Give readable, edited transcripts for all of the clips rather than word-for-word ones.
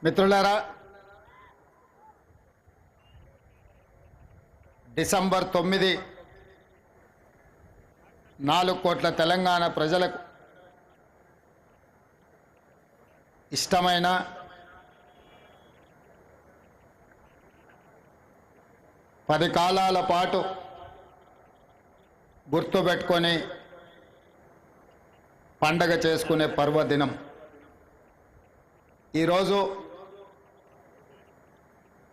మిత్రులారా, డిసెంబర్ 9 4 కోట్ల తెలంగాణ ప్రజలకు ఇష్టమైన పది కాలాల పాటు గుర్తుపెట్టుకొని పండగ చేసుకునే పర్వదినం. ఈరోజు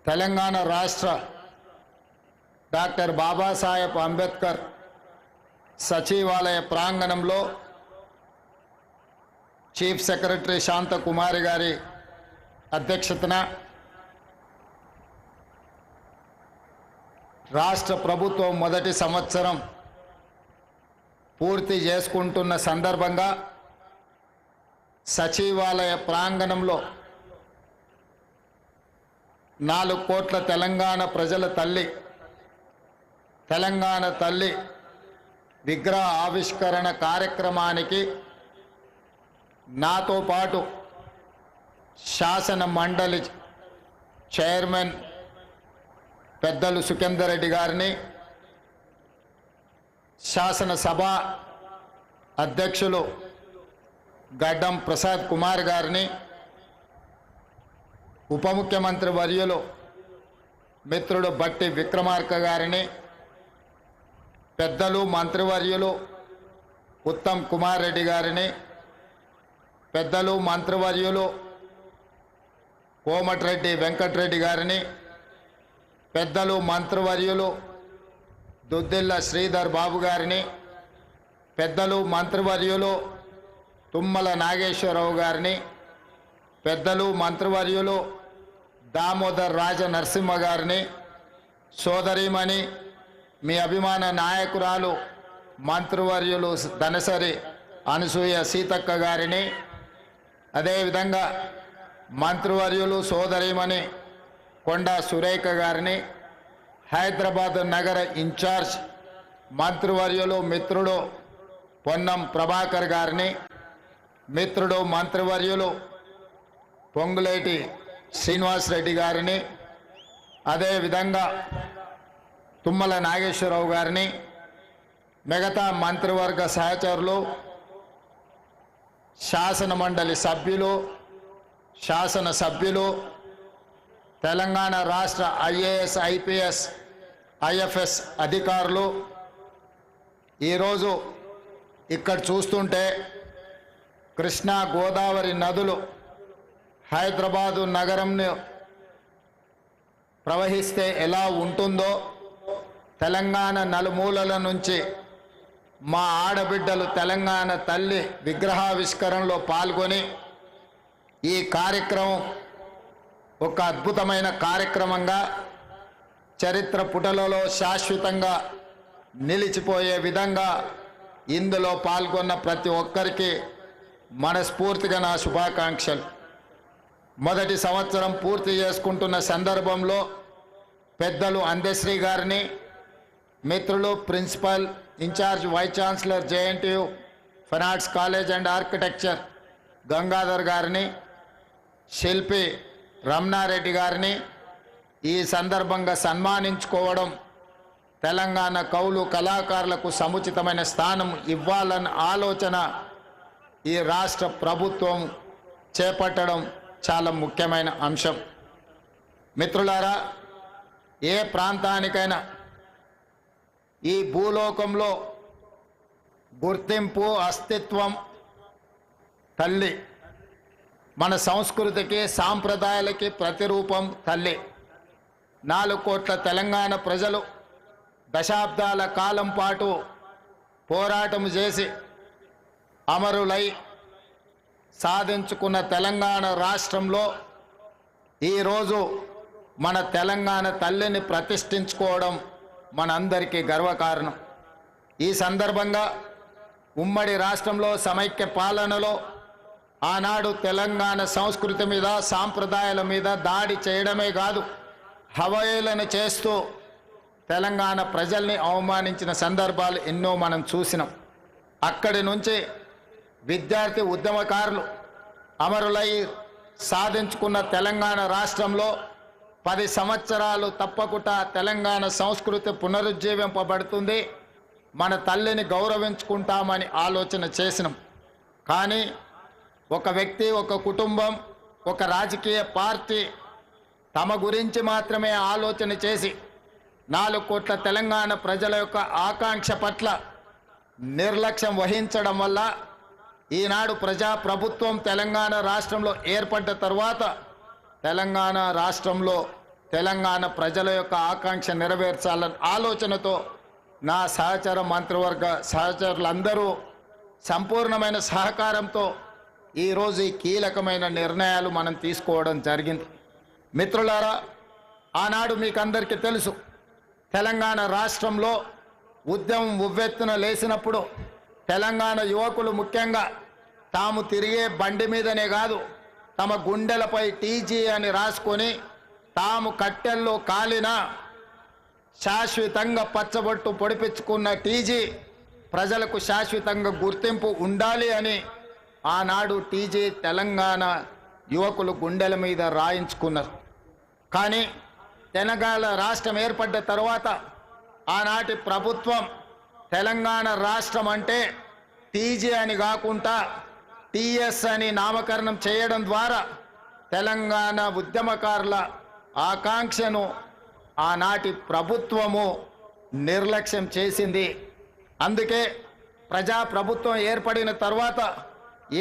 తెలంగాణ రాష్ట్ర డాక్టర్ బాబాసాహెబ్ అంబేద్కర్ సచివాలయ ప్రాంగణంలో చీఫ్ సెక్రటరీ శాంతకుమారి గారి అధ్యక్షతన రాష్ట్ర ప్రభుత్వం మొదటి సంవత్సరం పూర్తి చేసుకుంటున్న సందర్భంగా సచివాలయ ప్రాంగణంలో 4 కోట్ల తెలంగాణ ప్రజల తల్లి, తెలంగాణ తల్లి విగ్రహ ఆవిష్కరణ కార్యక్రమానికి నాతో పాటు శాసన మండలి చైర్మన్ పెద్దలు సుఖేందర్ రెడ్డి గారిని, శాసనసభ అధ్యక్షులు గడ్డం ప్రసాద్ కుమార్ గారిని, ఉప ముఖ్యమంత్రి వర్యులు మిత్రుడు బట్టి విక్రమార్క గారిని, పెద్దలు మంత్రివర్యులు ఉత్తమ్ కుమార్ రెడ్డి గారిని, పెద్దలు మంత్రివర్యులు కోమటిరెడ్డి వెంకటరెడ్డి గారిని, పెద్దలు మంత్రివర్యులు దుద్దిల్ల శ్రీధర్ బాబు గారిని, పెద్దలు మంత్రివర్యులు తుమ్మల నాగేశ్వరరావు గారిని, పెద్దలు మంత్రివర్యులు దామోదర్ రాజ నరసింహ గారిని, సోదరిమణి మీ అభిమాన నాయకురాలు మంత్రివర్యులు ధనసరి అనసూయ సీతక్క గారిని, అదేవిధంగా మంత్రివర్యులు సోదరిమణి కొండా సురేఖ గారిని, హైదరాబాద్ నగర ఇన్ఛార్జ్ మంత్రివర్యులు మిత్రుడు పొన్నం ప్రభాకర్ గారిని, మిత్రుడు మంత్రివర్యులు పొంగులేటి శ్రీనివాస్ రెడ్డి గారిని, అదేవిధంగా తుమ్మల నాగేశ్వరరావు గారిని, మిగతా మంత్రివర్గ సహచరులు, శాసన మండలి సభ్యులు, శాసనసభ్యులు, తెలంగాణ రాష్ట్ర ఐఏఎస్ ఐపీఎస్ ఐఎఫ్ఎస్ అధికారులు, ఈరోజు ఇక్కడ చూస్తుంటే కృష్ణా గోదావరి నదులు హైదరాబాదు నగరంను ప్రవహిస్తే ఎలా ఉంటుందో తెలంగాణ నలుమూలల నుంచి మా ఆడబిడ్డలు తెలంగాణ తల్లి విగ్రహావిష్కరణలో పాల్గొని ఈ కార్యక్రమం ఒక అద్భుతమైన కార్యక్రమంగా చరిత్ర పుటలలో శాశ్వతంగా నిలిచిపోయే విధంగా ఇందులో పాల్గొన్న ప్రతి ఒక్కరికి మనస్ఫూర్తిగా నా శుభాకాంక్షలు. మొదటి సంవత్సరం పూర్తి చేసుకుంటున్న సందర్భంలో పెద్దలు అందశ్రీ గారిని, మిత్రులు principal in charge vice chancellor JNTU fine arts college and architecture Gangadhar గారిని, శిల్పి రమణారెడ్డి గారిని ఈ సందర్భంగా సన్మానించుకోవడం, తెలంగాణ కవులు కళాకారులకు సముచితమైన స్థానం ఇవ్వాలన్న ఆలోచన ఈ రాష్ట్ర ప్రభుత్వం చేపట్టడం చాలా ముఖ్యమైన అంశం. మిత్రులారా, ఏ ప్రాంతానికైనా ఈ భూలోకంలో గుర్తింపు, అస్తిత్వం తల్లి. మన సంస్కృతికి, సాంప్రదాయాలకి ప్రతిరూపం తల్లి. 4 కోట్ల తెలంగాణ ప్రజలు దశాబ్దాల కాలం పాటు పోరాటం చేసి అమరులై సాధించుకున్న తెలంగాణ రాష్ట్రంలో ఈరోజు మన తెలంగాణ తల్లిని ప్రతిష్ఠించుకోవడం మనందరికీ గర్వకారణం. ఈ సందర్భంగా ఉమ్మడి రాష్ట్రంలో సమైక్య పాలనలో ఆనాడు తెలంగాణ సంస్కృతి మీద, సాంప్రదాయాల మీద దాడి చేయడమే కాదు, హవయలను చేస్తూ తెలంగాణ ప్రజల్ని అవమానించిన సందర్భాలు ఎన్నో మనం చూసినాం. అక్కడి నుంచి విద్యార్థి ఉద్యమకారులు అమరులై సాధించుకున్న తెలంగాణ రాష్ట్రంలో 10 సంవత్సరాలు తప్పకుండా తెలంగాణ సంస్కృతి పునరుజ్జీవింపబడుతుంది, మన తల్లిని గౌరవించుకుంటామని ఆలోచన చేసినాం. కానీ ఒక వ్యక్తి, ఒక కుటుంబం, ఒక రాజకీయ పార్టీ తమ గురించి మాత్రమే ఆలోచన చేసి 4 కోట్ల తెలంగాణ ప్రజల యొక్క ఆకాంక్ష పట్ల నిర్లక్ష్యం వహించడం వల్ల ఈనాడు ప్రజాప్రభుత్వం తెలంగాణ రాష్ట్రంలో ఏర్పడ్డ తర్వాత తెలంగాణ రాష్ట్రంలో తెలంగాణ ప్రజల యొక్క ఆకాంక్ష నెరవేర్చాలన్న ఆలోచనతో నా సహచర మంత్రివర్గ సహచరులందరూ సంపూర్ణమైన సహకారంతో ఈరోజు ఈ కీలకమైన నిర్ణయాలు మనం తీసుకోవడం జరిగింది. మిత్రులారా, ఆనాడు మీకు అందరికీ తెలుసు, తెలంగాణ రాష్ట్రంలో ఉద్యమం ఉవ్వెత్తున లేచినప్పుడు తెలంగాణ యువకులు ముఖ్యంగా తాము తిరిగే బండి మీదనే కాదు, తమ గుండెలపై టీజీ అని రాసుకొని తాము కట్టెల్లో కాలిన శాశ్వతంగా పచ్చబొట్టు పొడిపించుకున్న టీజీ ప్రజలకు శాశ్వతంగా గుర్తింపు ఉండాలి అని ఆనాడు టీజీ తెలంగాణ యువకులు గుండెల మీద రాయించుకున్నారు. కానీ తెలంగాణ రాష్ట్రం ఏర్పడ్డ తర్వాత ఆనాటి ప్రభుత్వం తెలంగాణ రాష్ట్రం అంటే టీజీ అని కాకుండా టీఎస్ అని నామకరణం చేయడం ద్వారా తెలంగాణ ఉద్యమకారుల ఆకాంక్షను ఆనాటి ప్రభుత్వము నిర్లక్ష్యం చేసింది. అందుకే ప్రజాప్రభుత్వం ఏర్పడిన తర్వాత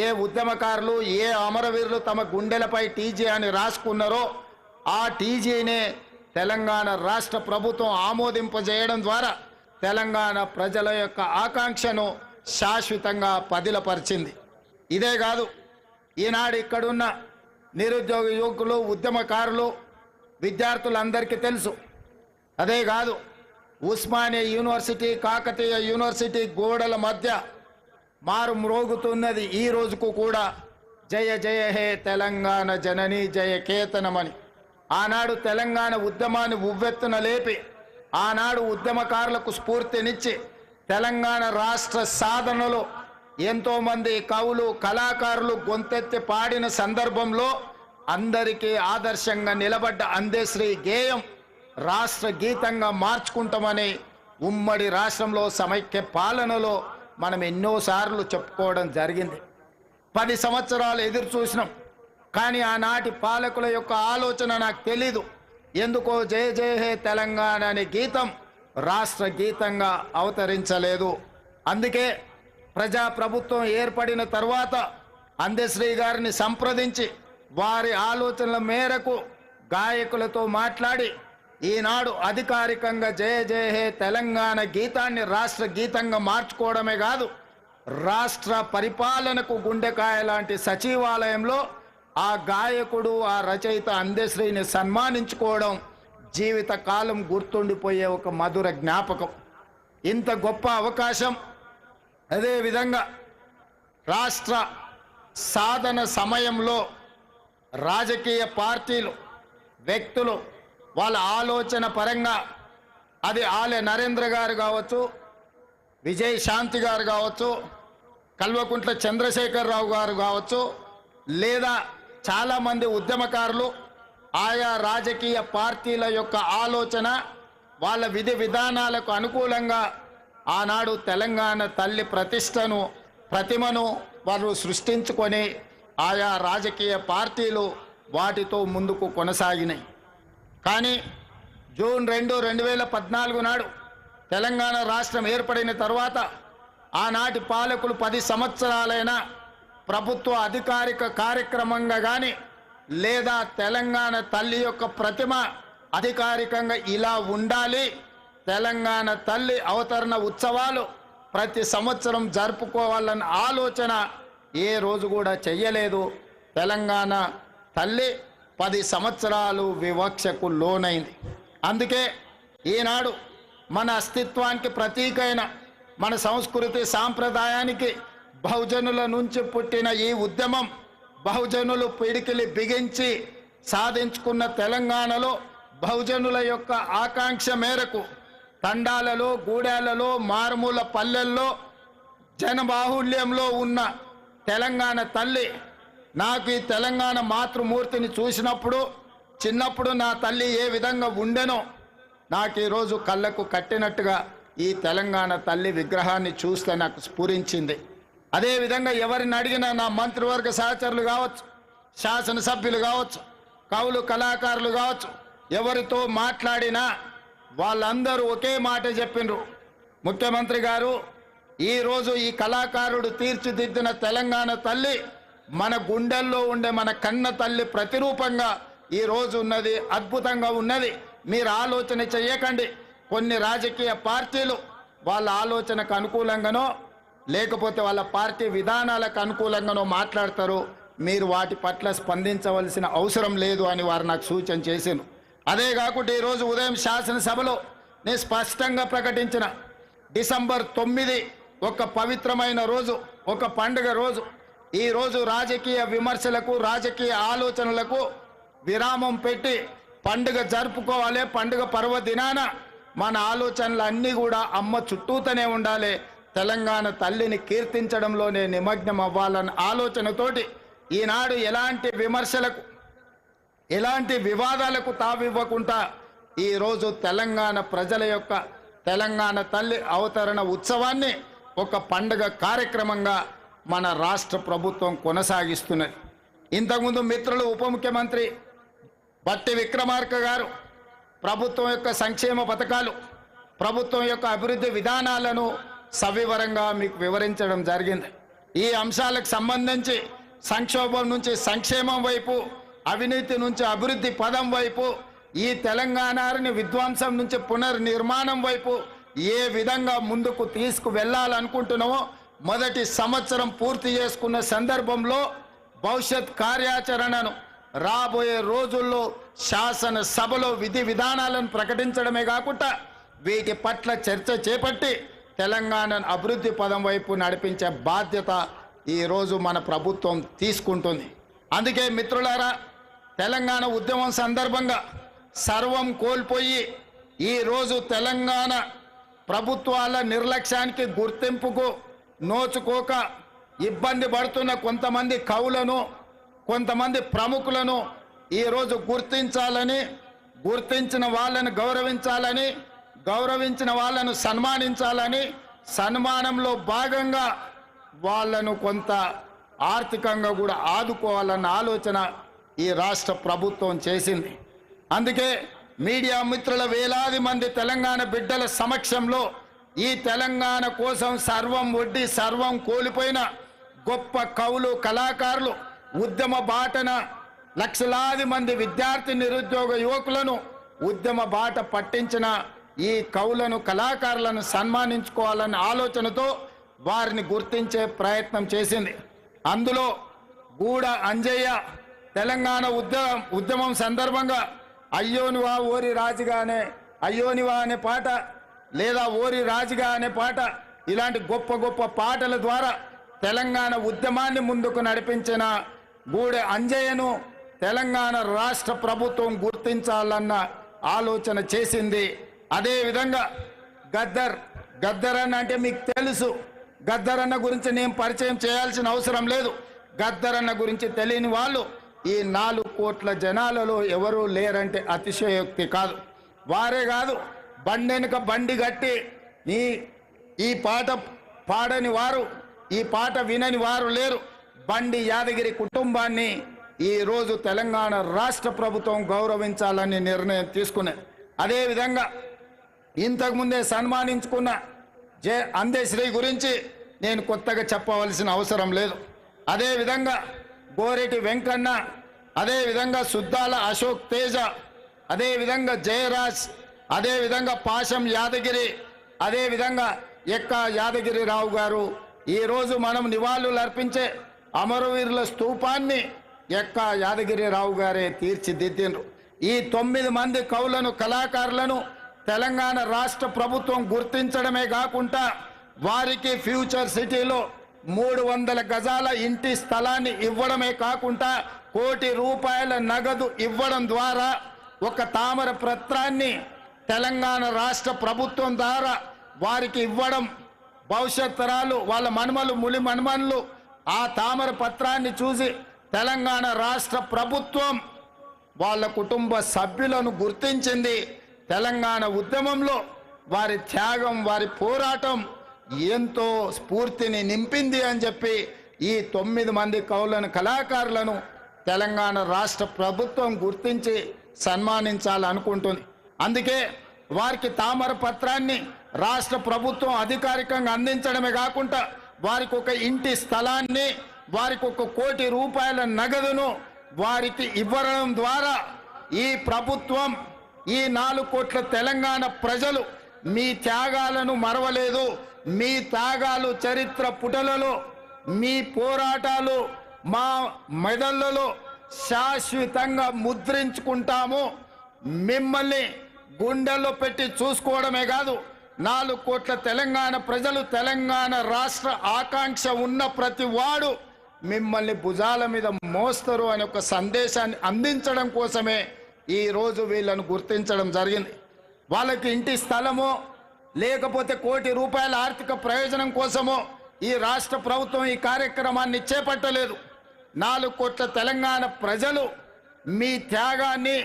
ఏ ఉద్యమకారులు, ఏ అమరవీరులు తమ గుండెలపై టీజీ అని రాసుకున్నారో ఆ టీజీనే తెలంగాణ రాష్ట్ర ప్రభుత్వం ఆమోదింపజేయడం ద్వారా తెలంగాణ ప్రజల యొక్క ఆకాంక్షను శాశ్వతంగా పదిలపరిచింది. ఇదే కాదు, ఈనాడు ఇక్కడున్న నిరుద్యోగ యువకులు, ఉద్యమకారులు, విద్యార్థులందరికీ తెలుసు. అదే కాదు, ఉస్మానియా యూనివర్సిటీ, కాకతీయ యూనివర్సిటీ గోడల మధ్య మారు మ్రోగుతున్నది ఈ రోజుకు కూడా జయ జయ హే తెలంగాణ జనని జయ కేతనమని. ఆనాడు తెలంగాణ ఉద్యమాన్ని ఉవ్వెత్తున లేపి ఆనాడు ఉద్యమకారులకు స్ఫూర్తినిచ్చి తెలంగాణ రాష్ట్ర సాధనలో ఎంతోమంది కవులు, కళాకారులు గొంతెత్తి పాడిన సందర్భంలో అందరికీ ఆదర్శంగా నిలబడ్డ అందశ్రీ గేయం రాష్ట్ర గీతంగా మార్చుకుంటామని ఉమ్మడి రాష్ట్రంలో సమైక్య పాలనలో మనం ఎన్నోసార్లు చెప్పుకోవడం జరిగింది. 10 సంవత్సరాలు ఎదురు చూసినాం, కానీ ఆనాటి పాలకుల యొక్క ఆలోచన నాకు తెలీదు. ఎందుకో జయ జయ హే తెలంగాణ అనే గీతం రాష్ట్ర గీతంగా అవతరించలేదు. అందుకే ప్రజాప్రభుత్వం ఏర్పడిన తర్వాత అందశ్రీ గారిని సంప్రదించి వారి ఆలోచనల మేరకు గాయకులతో మాట్లాడి ఈనాడు అధికారికంగా జయ జయ హే తెలంగాణ గీతాన్ని రాష్ట్ర గీతంగా మార్చుకోవడమే కాదు, రాష్ట్ర పరిపాలనకు గుండెకాయ లాంటి సచివాలయంలో ఆ గాయకుడు, ఆ రచయిత అందశ్రీని సన్మానించుకోవడం జీవితకాలం గుర్తుండిపోయే ఒక మధుర జ్ఞాపకం. ఇంత గొప్ప అవకాశం, అదేవిధంగా రాష్ట్ర సాధన సమయంలో రాజకీయ పార్టీలు, వ్యక్తులు వాళ్ళ ఆలోచన పరంగా అది ఆలె నరేంద్ర గారు కావచ్చు, విజయ్ శాంతి గారు కావచ్చు, కల్వకుంట్ల చంద్రశేఖరరావు గారు కావచ్చు, లేదా చాలామంది ఉద్యమకారులు ఆయా రాజకీయ పార్టీల యొక్క ఆలోచన, వాళ్ళ విధి విధానాలకు అనుకూలంగా ఆనాడు తెలంగాణ తల్లి ప్రతిమను వారు సృష్టించుకొని ఆయా రాజకీయ పార్టీలు వాటితో ముందుకు కొనసాగినాయి. కానీ జూన్ 2, 2014 నాడు తెలంగాణ రాష్ట్రం ఏర్పడిన తర్వాత ఆనాటి పాలకులు 10 సంవత్సరాలైనా ప్రభుత్వ అధికారిక కార్యక్రమంగా కానీ లేదా తెలంగాణ తల్లి యొక్క ప్రతిమ అధికారికంగా ఇలా ఉండాలి, తెలంగాణ తల్లి అవతరణ ఉత్సవాలు ప్రతి సంవత్సరం జరుపుకోవాలన్న ఆలోచన ఏ రోజు కూడా చెయ్యలేదు. తెలంగాణ తల్లి 10 సంవత్సరాలు వివక్షకు లోనైంది. అందుకే ఈనాడు మన అస్తిత్వానికి ప్రతీకైన మన సంస్కృతి సాంప్రదాయానికి బహుజనుల నుంచి పుట్టిన ఈ ఉద్యమం బహుజనులు పిడికిలి బిగించి సాధించుకున్న తెలంగాణలో బహుజనుల యొక్క ఆకాంక్ష మేరకు తండాలలో, గూడాలలో, మారుమూల పల్లెల్లో జనబాహుళ్యంలో ఉన్న తెలంగాణ తల్లి నాకు ఈ తెలంగాణ మాతృమూర్తిని చూసినప్పుడు చిన్నప్పుడు నా తల్లి ఏ విధంగా ఉండెనో నాకు ఈరోజు కళ్ళకు కట్టినట్టుగా ఈ తెలంగాణ తల్లి విగ్రహాన్ని చూస్తే నాకు స్ఫురించింది. అదేవిధంగా ఎవరిని అడిగినా నా మంత్రివర్గ సహచరులు కావచ్చు, శాసనసభ్యులు కావచ్చు, కవులు కళాకారులు కావచ్చు, ఎవరితో మాట్లాడినా వాళ్ళందరూ ఒకే మాట చెప్పిండ్రు, ముఖ్యమంత్రి గారు ఈరోజు ఈ కళాకారుడు తీర్చిదిద్దిన తెలంగాణ తల్లి మన గుండెల్లో ఉండే మన కన్న తల్లి ప్రతిరూపంగా ఈరోజు ఉన్నది, అద్భుతంగా ఉన్నది. మీరు ఆలోచన చెయ్యకండి. కొన్ని రాజకీయ పార్టీలు వాళ్ళ ఆలోచనకు అనుకూలంగానో లేకపోతే వాళ్ళ పార్టీ విధానాలకు అనుకూలంగానో మాట్లాడతారు, మీరు వాటి పట్ల స్పందించవలసిన అవసరం లేదు అని వారు నాకు సూచన చేశారు. అదే కాకుండా ఈరోజు ఉదయం శాసనసభలో నేను స్పష్టంగా ప్రకటించిన డిసెంబర్ 9 ఒక పవిత్రమైన రోజు, ఒక పండుగ రోజు. ఈ రోజు రాజకీయ విమర్శలకు రాజకీయ ఆలోచనలకు విరామం పెట్టి పండుగ జరుపుకోవాలి. పండుగ పర్వదినాన మన ఆలోచనలు అన్నీ కూడా అమ్మ చుట్టూతోనే ఉండాలి, తెలంగాణ తల్లిని కీర్తించడంలోనే నిమగ్నం అవ్వాలన్న ఆలోచనతోటి ఈనాడు ఎలాంటి విమర్శలకు ఎలాంటి వివాదాలకు తావివ్వకుండా ఈరోజు తెలంగాణ ప్రజల యొక్క తెలంగాణ తల్లి అవతరణ ఉత్సవాన్ని ఒక పండుగ కార్యక్రమంగా మన రాష్ట్ర ప్రభుత్వం కొనసాగిస్తున్నది. ఇంతకుముందు మిత్రులు ఉప ముఖ్యమంత్రి బట్టి విక్రమార్క గారు ప్రభుత్వం యొక్క సంక్షేమ పథకాలు, ప్రభుత్వం యొక్క అభివృద్ధి విధానాలను సవివరంగా మీకు వివరించడం జరిగింది. ఈ అంశాలకు సంబంధించి సంక్షోభం నుంచి సంక్షేమం వైపు, అవినీతి నుంచి అభివృద్ధి పదం వైపు, ఈ తెలంగాణని విధ్వంసం నుంచి పునర్నిర్మాణం వైపు ఏ విధంగా ముందుకు తీసుకు వెళ్ళాలనుకుంటున్నామో మొదటి సంవత్సరం పూర్తి చేసుకున్న సందర్భంలో భవిష్యత్ కార్యాచరణను రాబోయే రోజుల్లో శాసనసభలో విధి విధానాలను ప్రకటించడమే కాకుండా వీటి పట్ల చర్చ చేపట్టి తెలంగాణను అభివృద్ధి పదం వైపు నడిపించే బాధ్యత ఈరోజు మన ప్రభుత్వం తీసుకుంటుంది. అందుకే మిత్రులారా, తెలంగాణ ఉద్యమం సందర్భంగా సర్వం కోల్పోయి ఈరోజు తెలంగాణ ప్రభుత్వాల నిర్లక్ష్యానికి గుర్తింపుకు నోచుకోక ఇబ్బంది పడుతున్న కొంతమంది కవులను, కొంతమంది ప్రముఖులను ఈరోజు గుర్తించాలని, గుర్తించిన వాళ్ళను గౌరవించాలని, గౌరవించిన వాళ్ళను సన్మానించాలని, సన్మానంలో భాగంగా వాళ్ళను కొంత ఆర్థికంగా కూడా ఆదుకోవాలన్న ఆలోచన ఈ రాష్ట్ర ప్రభుత్వం చేసింది. అందుకే మీడియా మిత్రుల వేలాది మంది తెలంగాణ బిడ్డల సమక్షంలో ఈ తెలంగాణ కోసం సర్వం ఒడ్డి సర్వం కోల్పోయిన గొప్ప కవులు కళాకారులు, ఉద్యమ బాటన లక్షలాది మంది విద్యార్థి నిరుద్యోగ యువకులను ఉద్యమ బాట పట్టించిన ఈ కవులను కళాకారులను సన్మానించుకోవాలన్న ఆలోచనతో వారిని గుర్తించే ప్రయత్నం చేసింది. అందులో గూడ అంజయ్య తెలంగాణ ఉద్యమం సందర్భంగా అయ్యోనివా ఓరి రాజుగానే, అయ్యోనివా అనే పాట లేదా ఓరి రాజుగా అనే పాట, ఇలాంటి గొప్ప గొప్ప పాటల ద్వారా తెలంగాణ ఉద్యమాన్ని ముందుకు నడిపించిన గూడె అంజయ్యను తెలంగాణ రాష్ట్ర ప్రభుత్వం గుర్తించాలన్న ఆలోచన చేసింది. అదేవిధంగా గద్దర్ అన్న అంటే మీకు తెలుసు, గద్దర్ అన్న గురించి నేను పరిచయం చేయాల్సిన అవసరం లేదు. గద్దర్ అన్న గురించి తెలియని వాళ్ళు ఈ 4 కోట్ల జనాలలో ఎవరూ లేరంటే అతిశయోక్తి కాదు. వారే కాదు, బండెనుక బండి కట్టి ఈ పాట పాడని వారు, ఈ పాట వినని వారు లేరు. బండి యాదగిరి కుటుంబాన్ని ఈరోజు తెలంగాణ రాష్ట్ర ప్రభుత్వం గౌరవించాలని నిర్ణయం తీసుకున్నది. అదేవిధంగా ఇంతకుముందే సన్మానించుకున్న అందశ్రీ గురించి నేను కొత్తగా చెప్పవలసిన అవసరం లేదు. అదేవిధంగా గోరెటి వెంకన్న, అదేవిధంగా సుద్దాల అశోక్ తేజ, అదేవిధంగా జయరాజ్, అదేవిధంగా పాశం యాదగిరి, అదేవిధంగా ఎక్క యాదగిరిరావు గారు ఈరోజు మనం నివాళులు అర్పించే అమరవీరుల స్తూపాన్ని ఎక్క యాదగిరిరావు గారే తీర్చిదిద్దిండ్రు. ఈ 9 మంది కవులను కళాకారులను తెలంగాణ రాష్ట్ర ప్రభుత్వం గుర్తించడమే కాకుండా వారికి ఫ్యూచర్ సిటీలో 300 గజాల ఇంటి స్థలాన్ని ఇవ్వడమే కాకుండా ₹1 కోటి నగదు ఇవ్వడం ద్వారా ఒక తామర పత్రాన్ని తెలంగాణ రాష్ట్ర ప్రభుత్వం ద్వారా వారికి ఇవ్వడం, భవిష్యత్ తరాలు వాళ్ళ మనుమలు ములి మనుమనులు ఆ తామర పత్రాన్ని చూసి తెలంగాణ రాష్ట్ర ప్రభుత్వం వాళ్ళ కుటుంబ సభ్యులను గుర్తించింది. తెలంగాణ ఉద్యమంలో వారి త్యాగం, వారి పోరాటం ఎంతో స్ఫూర్తిని నింపింది అని చెప్పి ఈ 9 మంది కవులను కళాకారులను తెలంగాణ రాష్ట్ర ప్రభుత్వం గుర్తించి సన్మానించాలనుకుంటుంది. అందుకే వారికి తామర పత్రాన్ని రాష్ట్ర ప్రభుత్వం అధికారికంగా అందించడమే కాకుండా వారికి ఒక ఇంటి స్థలాన్ని, వారికి 1 కోటి రూపాయల నగదును వారికి ఇవ్వడం ద్వారా ఈ ప్రభుత్వం, ఈ 4 కోట్ల తెలంగాణ ప్రజలు మీ త్యాగాలను మరవలేదు. మీ త్యాగాలు చరిత్ర పుటలలో, మీ పోరాటాలు మా మెదళ్లలో శాశ్వతంగా ముద్రించుకుంటాము. మిమ్మల్ని గుండెల్లో పెట్టి చూసుకోవడమే కాదు, 4 కోట్ల తెలంగాణ ప్రజలు, తెలంగాణ రాష్ట్ర ఆకాంక్ష ఉన్న ప్రతి వాడు మిమ్మల్ని భుజాల మీద మోస్తారు అనే ఒక సందేశాన్ని అందించడం కోసమే ఈరోజు వీళ్ళను గుర్తించడం జరిగింది. వాళ్ళకి ఇంటి స్థలమో లేకపోతే 1 కోటి రూపాయల ఆర్థిక ప్రయోజనం కోసమో ఈ రాష్ట్ర ప్రభుత్వం ఈ కార్యక్రమాన్ని చేపట్టలేదు. 4 కోట్ల తెలంగాణ ప్రజలు మీ త్యాగాన్ని,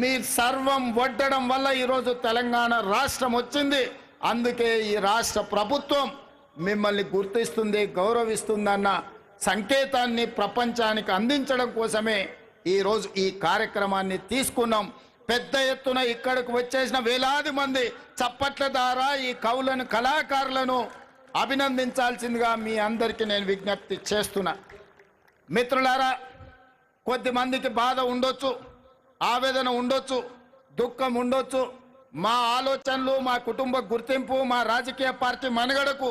మీ సర్వం వడ్డడం వల్ల ఈరోజు తెలంగాణ రాష్ట్రం వచ్చింది. అందుకే ఈ రాష్ట్ర ప్రభుత్వం మిమ్మల్ని గుర్తిస్తుంది, గౌరవిస్తుందన్న సంకేతాన్ని ప్రపంచానికి అందించడం కోసమే ఈరోజు ఈ కార్యక్రమాన్ని తీసుకున్నాం. పెద్ద ఎత్తున ఇక్కడికి వచ్చేసిన వేలాది మంది చప్పట్ల ద్వారా ఈ కవులను, కళాకారులను అభినందించాల్సిందిగా మీ అందరికీ నేను విజ్ఞప్తి చేస్తున్నా. మిత్రులారా, కొద్దిమందికి బాధ ఉండొచ్చు, ఆవేదన ఉండొచ్చు, దుఃఖం ఉండొచ్చు. మా ఆలోచనలు, మా కుటుంబ గుర్తింపు, మా రాజకీయ పార్టీ మనుగడకు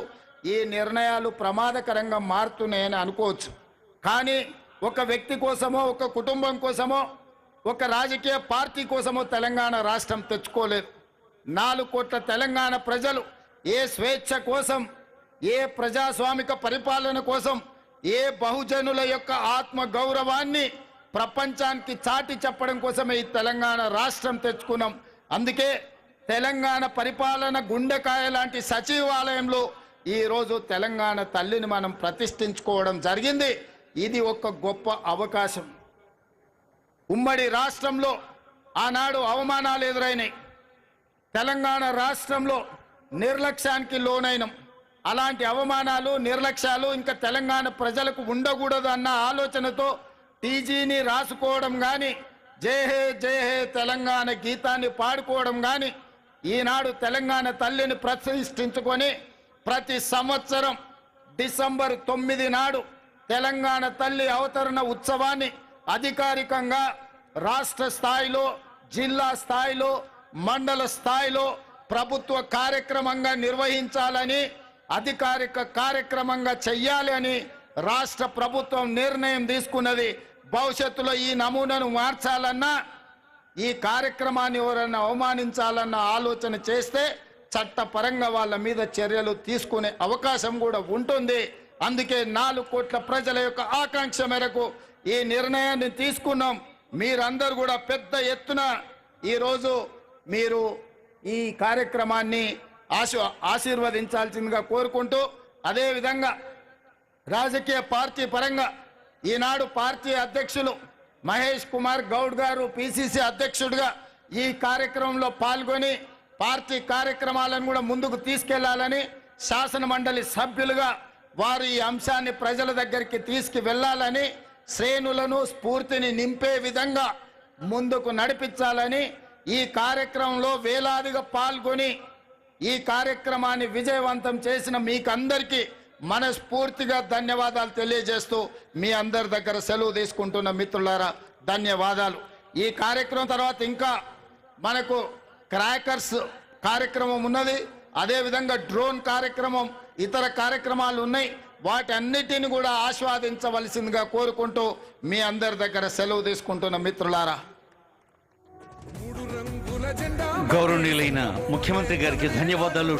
ఈ నిర్ణయాలు ప్రమాదకరంగా మారుతున్నాయని అనుకోవచ్చు. కానీ ఒక వ్యక్తి కోసమో, ఒక కుటుంబం కోసమో, ఒక రాజకీయ పార్టీ కోసమో తెలంగాణ రాష్ట్రం తెచ్చుకోలేదు. 4 కోట్ల తెలంగాణ ప్రజలు ఏ స్వేచ్ఛ కోసం, ఏ ప్రజాస్వామిక పరిపాలన కోసం, ఏ బహుజనుల యొక్క ఆత్మ గౌరవాన్ని ప్రపంచానికి చాటి చెప్పడం కోసమే ఈ తెలంగాణ రాష్ట్రం తెచ్చుకున్నాం. అందుకే తెలంగాణ పరిపాలన గుండెకాయ లాంటి సచివాలయంలో ఈరోజు తెలంగాణ తల్లిని మనం ప్రతిష్ఠించుకోవడం జరిగింది. ఇది ఒక గొప్ప అవకాశం. ఉమ్మడి రాష్ట్రంలో ఆనాడు అవమానాలు ఎదురైనాయి. తెలంగాణ రాష్ట్రంలో నిర్లక్ష్యానికి లోనైనం. అలాంటి అవమానాలు, నిర్లక్ష్యాలు ఇంకా తెలంగాణ ప్రజలకు ఉండకూడదు అన్న ఆలోచనతో టీజీని రాసుకోవడం కానీ, జై హే జై హే తెలంగాణ గీతాన్ని పాడుకోవడం కానీ, ఈనాడు తెలంగాణ తల్లిని ప్రతిష్ఠించుకొని ప్రతి సంవత్సరం డిసెంబర్ 9 నాడు తెలంగాణ తల్లి అవతరణ ఉత్సవాన్ని అధికారికంగా రాష్ట్ర స్థాయిలో, జిల్లా స్థాయిలో, మండల స్థాయిలో ప్రభుత్వ కార్యక్రమంగా నిర్వహించాలని, అధికారిక కార్యక్రమంగా చెయ్యాలి అని రాష్ట్ర ప్రభుత్వం నిర్ణయం తీసుకున్నది. భవిష్యత్తులో ఈ నమూనాను మార్చాలన్నా, ఈ కార్యక్రమాన్ని ఎవరన్నా అవమానించాలన్న ఆలోచన చేస్తే చట్టపరంగా వాళ్ళ మీద చర్యలు తీసుకునే అవకాశం కూడా ఉంటుంది. అందుకే 4 కోట్ల ప్రజల యొక్క ఆకాంక్ష మేరకు ఈ నిర్ణయాన్ని తీసుకున్నాం. మీరందరూ కూడా పెద్ద ఎత్తున ఈరోజు మీరు ఈ కార్యక్రమాన్ని ఆశీర్వదించాల్సిందిగా కోరుకుంటూ, అదేవిధంగా రాజకీయ పార్టీ పరంగా ఈనాడు పార్టీ అధ్యక్షులు మహేష్ కుమార్ గౌడ్ గారు పిసిసి అధ్యక్షుడిగా ఈ కార్యక్రమంలో పాల్గొని పార్టీ కార్యక్రమాలను కూడా ముందుకు తీసుకెళ్లాలని, శాసన మండలి సభ్యులుగా వారు ఈ అంశాన్ని ప్రజల దగ్గరికి తీసుకువెళ్లాలని, శ్రేణులను స్ఫూర్తిని నింపే విధంగా ముందుకు నడిపించాలని, ఈ కార్యక్రమంలో వేలాదిగా పాల్గొని ఈ కార్యక్రమాన్ని విజయవంతం చేసిన మీకందరికీ మనస్ఫూర్తిగా ధన్యవాదాలు తెలియజేస్తూ మీ అందరి దగ్గర సెలవు తీసుకుంటున్న మిత్రులారా, ధన్యవాదాలు. ఈ కార్యక్రమం తర్వాత ఇంకా మనకు క్రాకర్స్ కార్యక్రమం ఉన్నది, అదేవిధంగా డ్రోన్ కార్యక్రమం, ఇతర కార్యక్రమాలు ఉన్నాయి. వాటన్నిటిని కూడా ఆస్వాదించవలసిందిగా కోరుకుంటూ మీ అందరి దగ్గర సెలవు తీసుకుంటున్న మిత్రులారా. గౌరవనీయులైన ముఖ్యమంత్రి గారికి ధన్యవాదాలు.